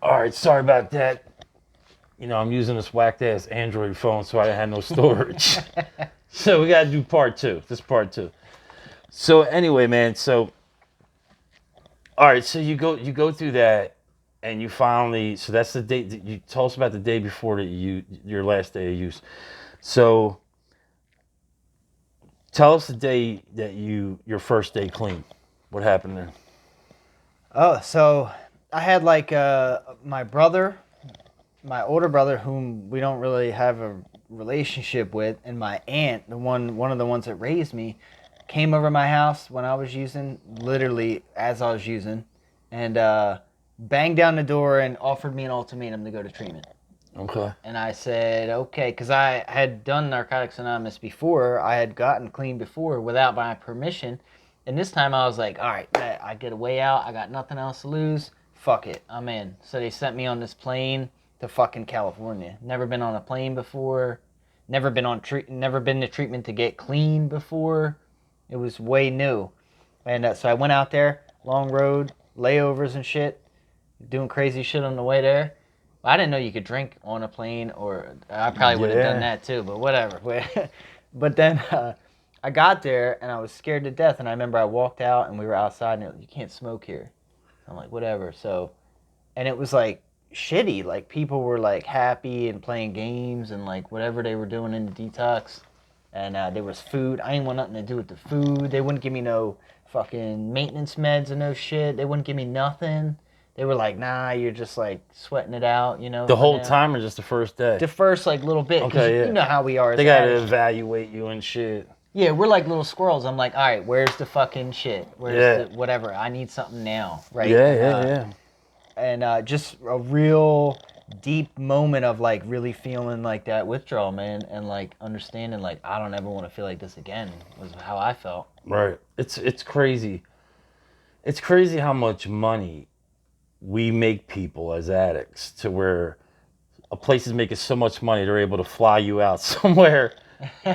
All right, sorry about that. You know, I'm using this whacked ass Android phone, so I had no storage. So we gotta do part two. This part two. So anyway, man. So all right. So you go through that, and you finally. So that's the day. You tell us about the day before that your last day of use. So tell us the day that your first day clean. What happened there? Oh, so I had like my brother, my older brother, whom we don't really have a relationship with, and my aunt, one of the ones that raised me, came over my house when I was using, literally as I was using, and banged down the door and offered me an ultimatum to go to treatment. Okay. And I said, okay, because I had done Narcotics Anonymous before. I had gotten clean before without my permission. And this time I was like, all right, I get a way out. I got nothing else to lose. Fuck it, I'm in. So they sent me on this plane to fucking California. Never been on a plane before. Never been to treatment to get clean before. It was way new. And so I went out there, long road, layovers and shit, doing crazy shit on the way there. I didn't know you could drink on a plane, or I probably would have done that too, but whatever. But then I got there and I was scared to death. And I remember I walked out and we were outside and you can't smoke here. I'm like, whatever. So, and it was like shitty. Like people were like happy and playing games and like whatever they were doing in the detox. And there was food. I didn't want nothing to do with the food. They wouldn't give me no fucking maintenance meds or no shit. They wouldn't give me nothing. They were like, nah, you're just like sweating it out, you know. The For whole now. time or just the first day? The first like little bit. Okay, yeah. You know how we are. They gotta evaluate you and shit. Yeah, we're like little squirrels. I'm like, all right, where's the fucking shit? Where's the whatever? I need something now, right? Yeah. And just a real deep moment of like really feeling like that withdrawal, man, and like understanding like I don't ever want to feel like this again was how I felt. Right. It's crazy. It's crazy how much money we make people as addicts to where a place is making so much money they're able to fly you out somewhere,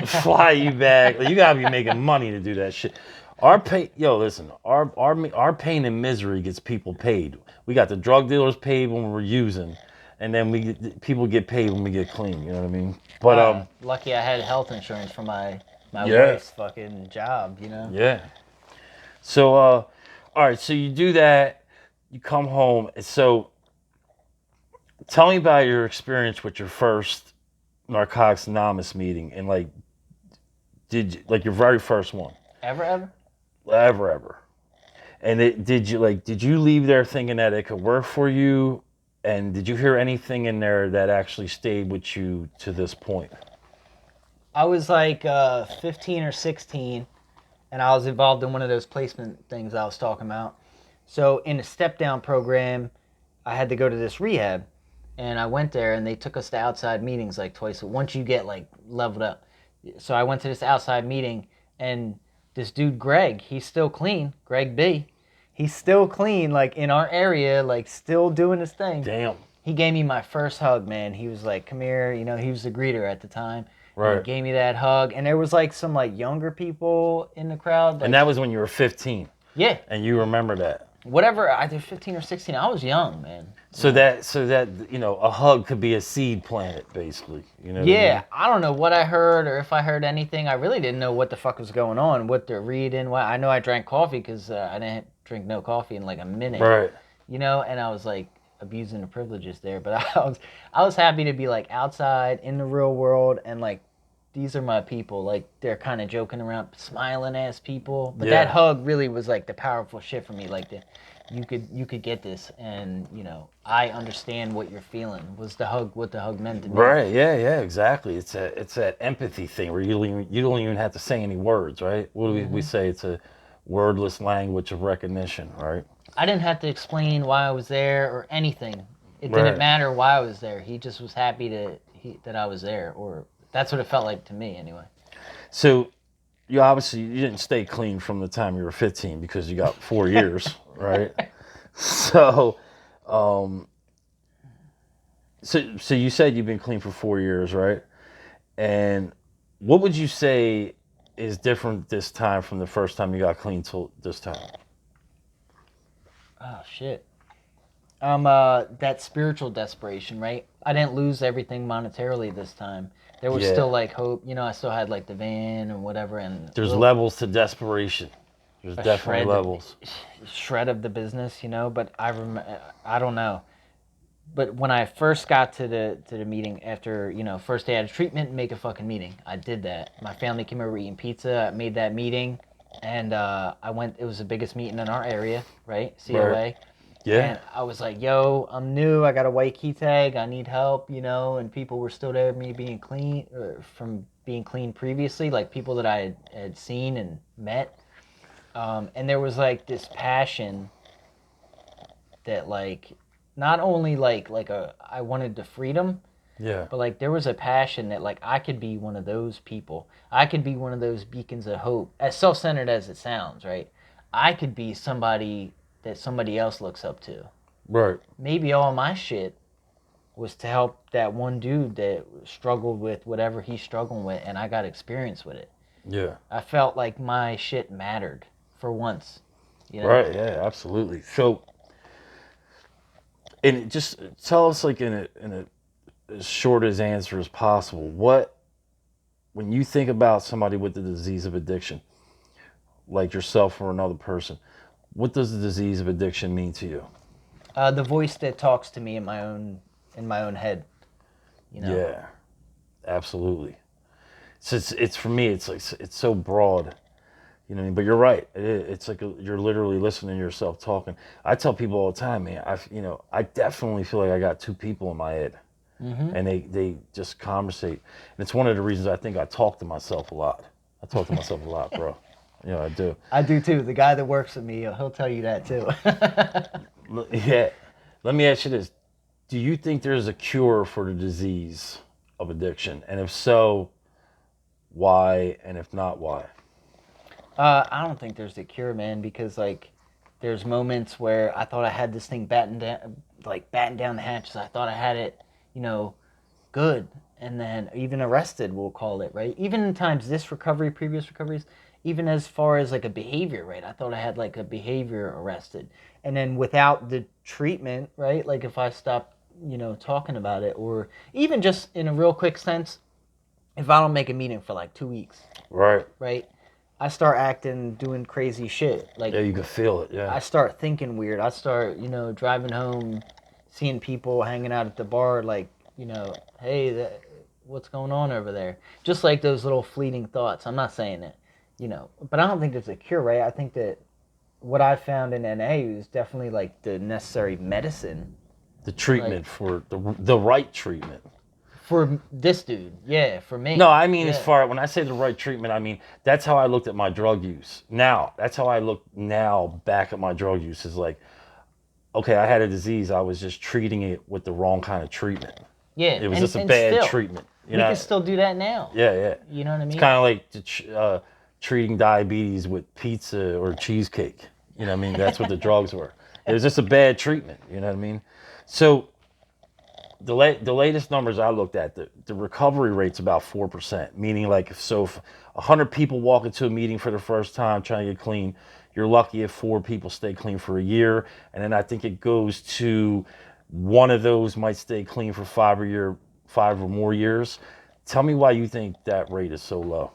fly you back. Like, you gotta be making money to do that shit. Our pain, listen, our pain and misery gets people paid. We got the drug dealers paid when we're using, and then people get paid when we get clean. You know what I mean? But lucky I had health insurance for my wife's fucking job. You know? Yeah. So all right, so you do that, you come home. So tell me about your experience with your first Narcotics Anonymous meeting, and like, did you, like your very first one Ever? ever? And did you leave there thinking that it could work for you? And did you hear anything in there that actually stayed with you to this point? I was like 15 or 16, and I was involved in one of those placement things I was talking about. So in a step down program, I had to go to this rehab, and I went there, and they took us to outside meetings like twice. Once you get like leveled up, so I went to this outside meeting, and this dude Greg, he's still clean. Greg B, he's still clean, like in our area, like still doing his thing. Damn. He gave me my first hug, man. He was like, "Come here," you know. He was the greeter at the time. Right. He gave me that hug, and there was like some like younger people in the crowd. Like, and that was when you were 15. Yeah. And you remember that. Whatever, either 15 or 16. I was young, man. So that a hug could be a seed planted, basically. You know. Yeah, I don't know what I heard or if I heard anything. I really didn't know what the fuck was going on, what they're reading. I know I drank coffee because I didn't drink no coffee in like a minute. Right. You know, and I was like abusing the privileges there, but I was happy to be like outside in the real world, and like these are my people. Like they're kind of joking around, smiling ass people. But that hug really was like the powerful shit for me. Like you could get this, and you know I understand what you're feeling. Was the hug what the hug meant to me? Right. Yeah. Exactly. It's that empathy thing where you don't even have to say any words, right? What do we say? It's a wordless language of recognition, right? I didn't have to explain why I was there or anything. It didn't matter why I was there. He just was happy that I was there, or that's what it felt like to me, anyway. So, you didn't stay clean from the time you were 15 because you got 4 years, right? So, so you said you've been clean for 4 years, right? And what would you say is different this time from the first time you got clean till this time? Oh shit. That spiritual desperation, right? I didn't lose everything monetarily this time. There was still Yeah. like hope. You know, I still had like the van and whatever, and There's levels to desperation. There's a definitely levels. shred of the business, you know. But I don't know. But when I first got to the meeting after, you know, first day out of treatment, make a fucking meeting. I did that. My family came over eating pizza. I made that meeting, and I went. It was the biggest meeting in our area, right? Right. COA. Yeah. And I was like, yo, I'm new. I got a white key tag. I need help, you know. And people were still there, me being clean, from being clean previously, like people that I had seen and met. And there was like this passion that, like, not only like I wanted the freedom, Yeah. but like there was a passion that like I could be one of those people. I could be one of those beacons of hope. As self-centered as it sounds, right? I could be somebody that somebody else looks up to. Right. Maybe all my shit was to help that one dude that struggled with whatever he's struggling with, and I got experience with it. Yeah. I felt like my shit mattered for once, you know? Right. Yeah. Absolutely. So, and just tell us, like, in a as short as answer as possible, what, when you think about somebody with the disease of addiction, like yourself or another person, what does the disease of addiction mean to you? The voice that talks to me in my own head, you know? Yeah. Absolutely. So it's for me. It's like it's so broad. You know what I mean? But you're right. It's like you're literally listening to yourself talking. I tell people all the time, man. I definitely feel like I got two people in my head, and they just conversate. And it's one of the reasons I think I talk to myself a lot. I talk to myself a lot, bro. You know, I do. I do too. The guy that works with me, he'll tell you that too. Yeah. Let me ask you this: do you think there's a cure for the disease of addiction? And if so, why? And if not, why? I don't think there's a cure, man, because like there's moments where I thought I had this thing batting down the hatches. I thought I had it, you know, good, and then even arrested, we'll call it, right? Even in times this recovery, previous recoveries, even as far as like a behavior, right? I thought I had like a behavior arrested, and then without the treatment, right? Like if I stop, you know, talking about it, or even just in a real quick sense, if I don't make a meeting for like 2 weeks, Right. right? I start acting, doing crazy shit. Like Yeah, you can feel it. Yeah. I start thinking weird. I start, you know, driving home, seeing people hanging out at the bar, like, you know, hey, what's going on over there? Just like those little fleeting thoughts. I'm not saying it, you know, but I don't think there's a cure, right? I think that what I found in NA is definitely like the necessary medicine The treatment, like, for the right treatment. for this dude. Yeah, for me. No, I mean, as Yeah. far when I say the right treatment, I mean that's how I looked at my drug use. Now, that's how I look now back at my drug use. Is like, okay, I had a disease. I was just treating it with the wrong kind of treatment. Yeah, It was just a and bad still, treatment. You we know? can still do that now. Yeah, yeah. You know what I It's mean? kind of like treating diabetes with pizza or cheesecake. You know what I mean? That's what the drugs were. It was just a bad treatment. You know what I mean? So the latest numbers I looked at, the recovery rate's about 4%. Meaning, like, so if 100 people walk into a meeting for the first time trying to get clean, you're lucky if 4 people stay clean for a year, and then I think it goes to one of those might stay clean for 5 or more years. Tell me why you think that rate is so low.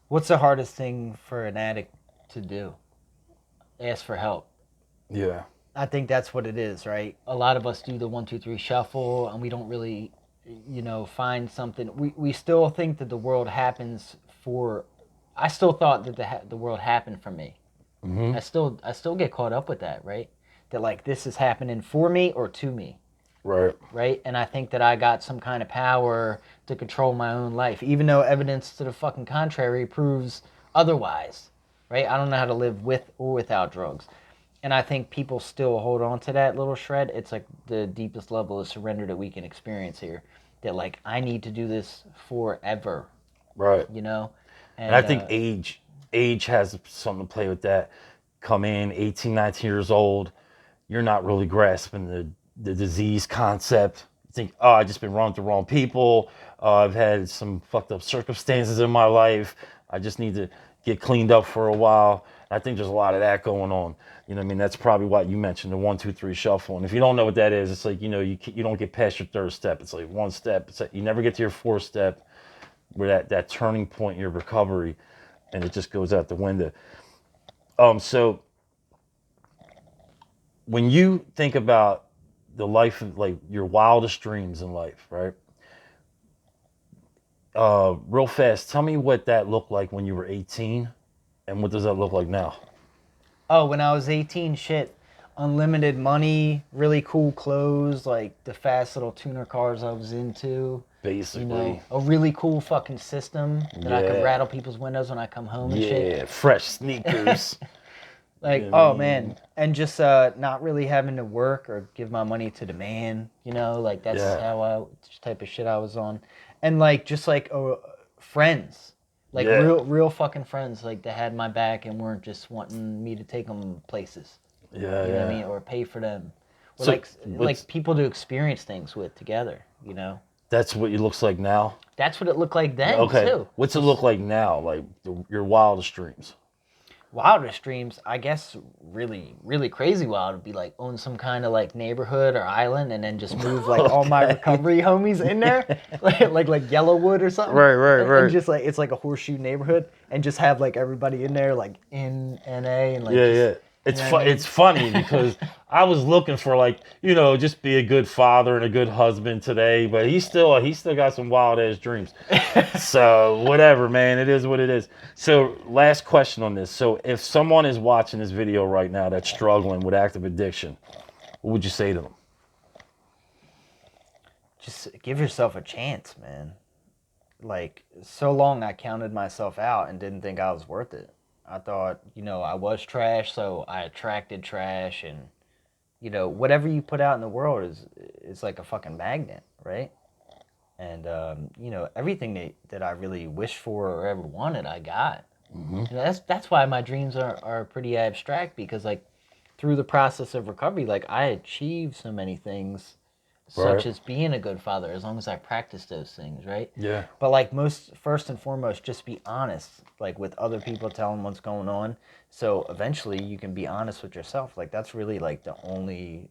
What's the hardest thing for an addict to do? Ask for help. Yeah. I think that's what it is, right? A lot of us do the 1, 2, 3 shuffle, and we don't really, you know, find something. We still think that the world happens for. I still thought that the world happened for me. Hmm. I still get caught up with that, right? That like this is happening for me or to me, Right. right? And I think that I got some kind of power to control my own life, even though evidence to the fucking contrary proves otherwise, right? I don't know how to live with or without drugs. And I think people still hold on to that little shred. It's like the deepest level of surrender that we can experience here. That like I need to do this forever, Right. you know? And I And think age has something to play with that. Come in 18, 19 years old, you're not really grasping the disease concept. You think, oh, I just been running to the wrong people. I've had some fucked up circumstances in my life. I just need to get cleaned up for a while. I think there's a lot of that going on. You know what I mean? That's probably why you mentioned the 1, 2, 3 shuffle. And if you don't know what that is, it's like, you know, you don't get past your third step. It's like one step. It's like you never get to your fourth step, where that turning point in your recovery, and it just goes out the window. So when you think about the life of, like, your wildest dreams in life, right? Real fast, tell me what that looked like when you were 18, and what does that look like now? Oh, when I was 18, shit, unlimited money, really cool clothes, like the fast little tuner cars I was into. Basically, You know, a really cool fucking system that I could yeah, rattle people's windows when I come home and shit. yeah, fresh sneakers. Like, You know what I oh mean? man, and just not really having to work or give my money to the man, you know, like that's Yeah, type of shit I was on, and like just like friends, like yeah, real fucking friends, like that had my back and weren't just wanting me to take them places, yeah, you know what I yeah. mean, or pay for them, or So like people to experience things with together, you know. that's what it looks like now. That's what it looked like then Okay, too. what's it look like now? Like your wildest dreams? Wildest dreams, I guess, really crazy wild would be like own some kind of like neighborhood or island and then just move like all my Okay. recovery homies in there, like Yellowwood or something. Right, right, And right. just like it's like a horseshoe neighborhood and just have like everybody in there like in NA and like Yeah, just yeah. you know what I It's mean? funny because I was looking for, like, you know, just be a good father and a good husband today, but he still got some wild ass dreams. So whatever, man, it is what it is. So last question on this. So if someone is watching this video right now that's struggling with active addiction, what would you say to them? Just give yourself a chance, man. Like so long I counted myself out and didn't think I was worth it. I thought, you know, I was trash, so I attracted trash and you know, whatever you put out in the world is like a fucking magnet, right? And you know, everything that I really wished for or ever wanted, I got. Hmm. You know, that's why my dreams are pretty abstract because like through the process of recovery, like I achieved so many things, Right. such as being a good father, as long as I practice those things, right? Yeah. But like most, first and foremost, just be honest, like with other people, telling what's going on. So eventually, you can be honest with yourself. Like that's really like the only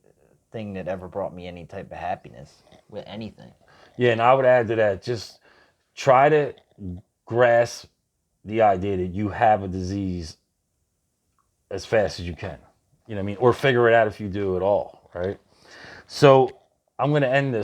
thing that ever brought me any type of happiness with anything. Yeah, and I would add to that, just try to grasp the idea that you have a disease as fast as you can. You know what I mean? Or figure it out if you do at all, right? So I'm going to end this.